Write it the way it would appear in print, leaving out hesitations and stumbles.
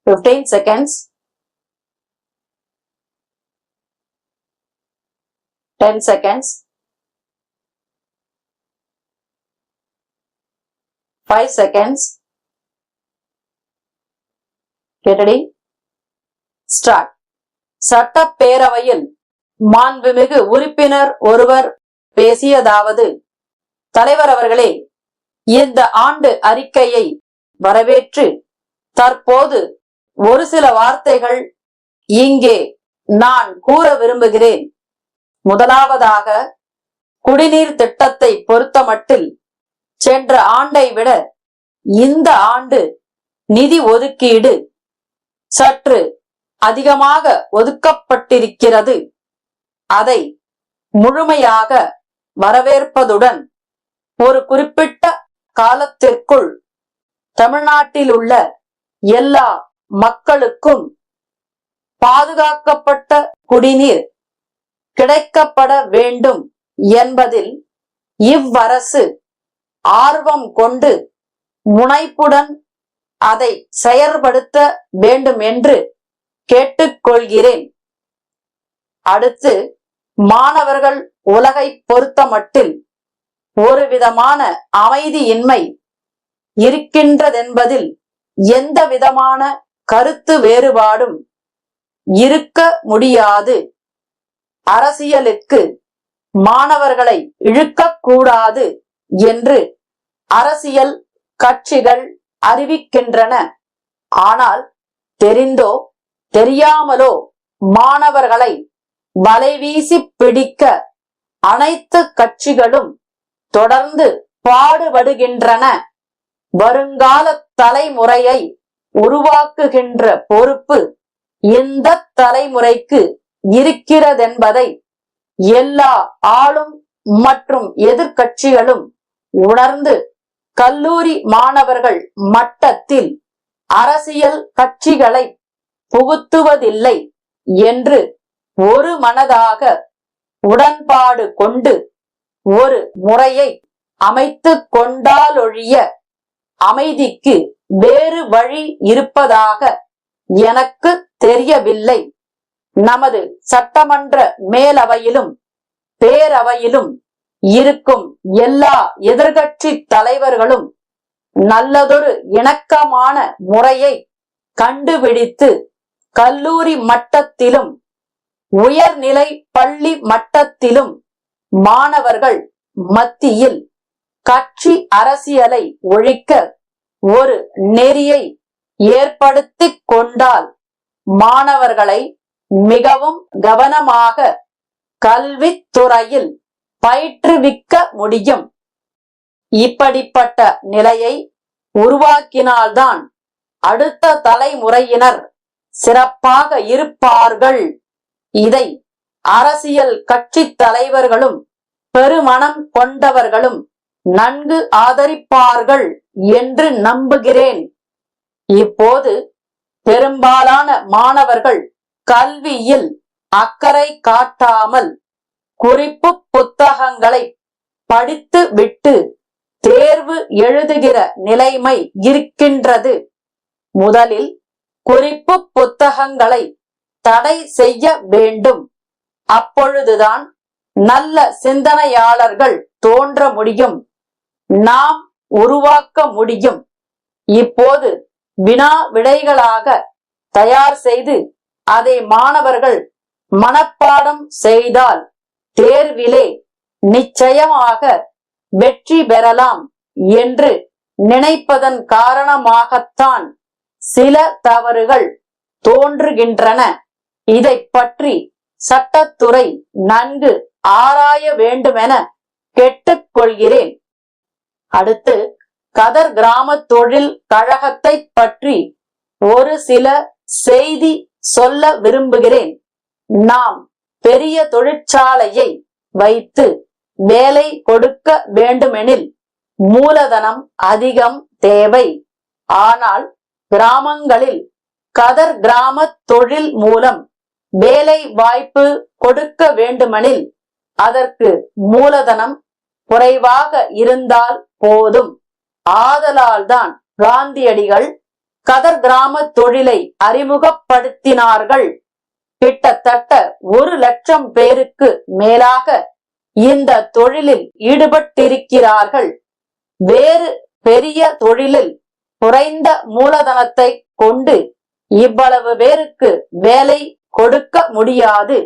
15 seconds, 10 seconds, 5 seconds. Get ready? Start. சட்டப்பேரவையில் மாண்புமிகு உறுப்பினர் ஒருவர் பேசியதாவது: தலைவர் அவர்களே, இந்த ஆண்டு அறிக்கையை வரவேற்று தற்போது ஒரு சில வார்த்தைகள் இங்கே நான் கூற விரும்புகிறேன். முதலாவதாக, குடிநீர் திட்டத்தை பொறுத்தமட்டில் சென்ற ஆண்டை விட இந்த ஆண்டு நிதி ஒதுக்கீடு சற்று அதிகமாக ஒதுக்கப்பட்டிருக்கிறது. அதை முழுமையாக வரவேற்பதுடன் ஒரு குறிப்பிட்ட காலத்திற்குள் தமிழ்நாட்டில் உள்ள எல்லா மக்களுக்கும் பாதுகாக்கப்பட்ட குடிநீர் கிடைக்கப்பட வேண்டும் என்பதில் இவ்வரசு ஆர்வம் கொண்டு முனைப்புடன் அதை செயற்படுத்த வேண்டும் என்று கேட்டுக்கொள்கிறேன். அடுத்து, மாணவர்கள் உலகை பொறுத்தமட்டில் ஒரு விதமான அமைதியின்மை இருக்கின்றதென்பதில் எந்த விதமான கருத்து வேறுபாடும் இருக்க முடியாது. அரசியலுக்கு மாணவர்களை இழுக்கக்கூடாது என்று அரசியல் கட்சிகள் அறிவிக்கின்றன. ஆனால் தெரிந்தோ தெரியாமலோ மாணவர்களை வலைவீசி பிடிக்க அனைத்து கட்சிகளும் தொடர்ந்து பாடுபடுகின்றன. வருங்கால தலைமுறையை உருவாக்குகின்ற பொறுப்பு இந்த தலைமுறைக்கு இருக்கிறதென்பதை எல்லா ஆளும் மற்றும் எதிர்கட்சிகளும் உணர்ந்து கல்லூரி மாணவர்கள் மட்டத்தில் அரசியல் கட்சிகளை புகுத்துவதில்லை என்று ஒரு மனதாக உடன்பாடு கொண்டு ஒரு முறையை அமைத்து கொண்டாலொழிய அமைதிக்கு வேறு வழி இருப்பதாக எனக்கு தெரியவில்லை. நமது சட்டமன்ற மேலவையிலும் பேரவையிலும் இருக்கும் எல்லா எதிர்கட்சி தலைவர்களும் நல்லதொரு இணக்கமான முறையை கண்டுபிடித்து கல்லூரி மட்டத்திலும் உயர்நிலை பள்ளி மட்டத்திலும் மாணவர்கள் மத்தியில் கட்சி அரசியலை ஒழிக்க ஒரு நெறியை ஏற்படுத்திக் கொண்டால் மாணவர்களை மிகவும் கவனமாக கல்வித்துறையில் பயிற்றுவிக்க முடியும். இப்படிப்பட்ட நிலையை உருவாக்கினால்தான் அடுத்த தலைமுறையினர் சிறப்பாக இருப்பார்கள். இதை அரசியல் கட்சி தலைவர்களும் பெருமனம் கொண்டவர்களும் நன்கு ஆதரிப்பார்கள் என்று நம்புகிறேன். இப்போது பெரும்பாலான மாணவர்கள் கல்வியில் அக்கறை காட்டாமல் குறிப்பு புத்தகங்களை படித்து விட்டு தேர்வு எழுதுகிற நிலைமை இருக்கின்றது. முதலில் குறிப்பு புத்தகங்களை தடை செய்ய வேண்டும். அப்பொழுதுதான் நல்ல சிந்தனையாளர்கள் தோன்ற முடியும், நாம் உருவாக்க முடியும். இப்போது வினா விடைகளாக தயார் செய்து அதை மாணவர்கள் மனப்பாடம் செய்தால் தேர்விலே நிச்சயமாக வெற்றி பெறலாம் என்று நினைப்பதன் காரணமாகத்தான் சில தவறுகள் தோன்றுகின்றன. இதை பற்றி சட்டத்துறை நன்கு ஆராய வேண்டுமென கேட்டுக்கொள்கிறேன். அடுத்து, கதர் கிராம தொழில் கழகத்தை பற்றி ஒரு சில செய்தி சொல்ல விரும்புகிறேன். நாம் பெரிய தொழிற்சாலையை வைத்து வேலை கொடுக்க வேண்டுமெனில் மூலதனம் அதிகம் தேவை. ஆனால் கிராமங்களில் கதர் கிராம தொழில் மூலம் வேலை வாய்ப்பு கொடுக்க வேண்டுமெனில் அதற்கு மூலதனம் குறைவாக இருந்தால் போதும். ஆதலால்தான் காந்தியடிகள் கதர் கிராம தொழிலை அறிமுகப்படுத்தினார்கள். கிட்டத்தட்ட 1,00,000 பேருக்கு மேலாக இந்த தொழிலில் ஈடுபட்டிருக்கிறார்கள். வேறு பெரிய தொழிலில் குறைந்த மூலதனத்தை கொண்டு இவ்வளவு பேருக்கு வேலை கொடுக்க முடியாது.